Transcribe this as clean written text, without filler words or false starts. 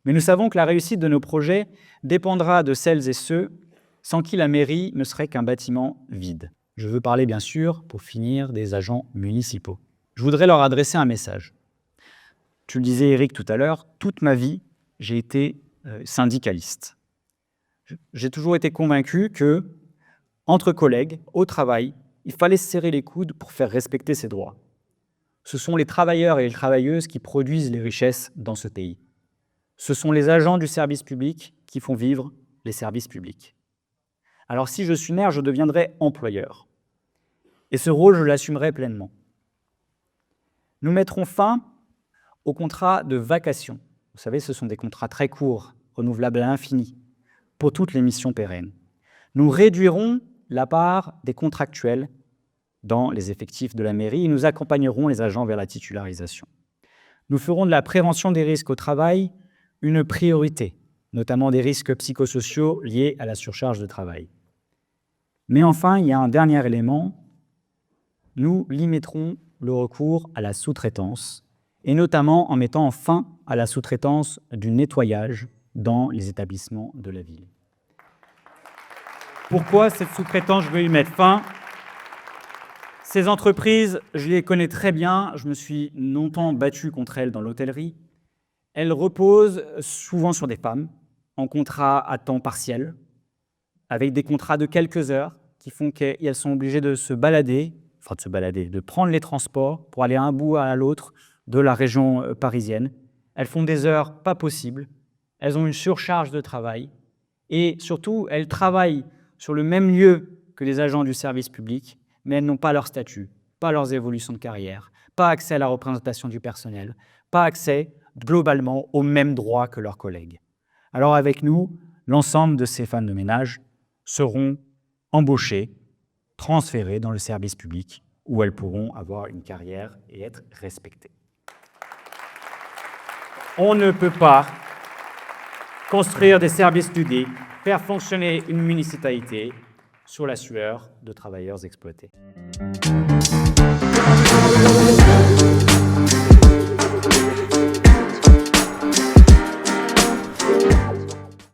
Mais nous savons que la réussite de nos projets dépendra de celles et ceux sans qui la mairie ne serait qu'un bâtiment vide. Je veux parler, bien sûr, pour finir, des agents municipaux. Je voudrais leur adresser un message. Tu le disais, Eric, tout à l'heure, toute ma vie, j'ai été syndicaliste. J'ai toujours été convaincu que, entre collègues, au travail, il fallait se serrer les coudes pour faire respecter ses droits. Ce sont les travailleurs et les travailleuses qui produisent les richesses dans ce pays. Ce sont les agents du service public qui font vivre les services publics. Alors si je suis maire, je deviendrai employeur. Et ce rôle, je l'assumerai pleinement. Nous mettrons fin aux contrats de vacation. Vous savez, ce sont des contrats très courts, renouvelables à l'infini, pour toutes les missions pérennes. Nous réduirons la part des contractuels dans les effectifs de la mairie et nous accompagnerons les agents vers la titularisation. Nous ferons de la prévention des risques au travail une priorité, notamment des risques psychosociaux liés à la surcharge de travail. Mais enfin, il y a un dernier élément, nous limiterons le recours à la sous-traitance, et notamment en mettant fin à la sous-traitance du nettoyage dans les établissements de la ville. Pourquoi cette sous-traitance, je veux y mettre fin? Ces entreprises, je les connais très bien, je me suis longtemps battu contre elles dans l'hôtellerie. Elles reposent souvent sur des femmes, en contrat à temps partiel, avec des contrats de quelques heures, qui font qu'elles sont obligées de de prendre les transports pour aller d'un bout à l'autre de la région parisienne. Elles font des heures pas possibles, elles ont une surcharge de travail, et surtout, elles travaillent sur le même lieu que les agents du service public, mais elles n'ont pas leur statut, pas leurs évolutions de carrière, pas accès à la représentation du personnel, pas accès globalement aux mêmes droits que leurs collègues. Alors avec nous, l'ensemble de ces femmes de ménage seront embauchées, transférées dans le service public, où elles pourront avoir une carrière et être respectées. On ne peut pas construire des services publics, faire fonctionner une municipalité sur la sueur de travailleurs exploités.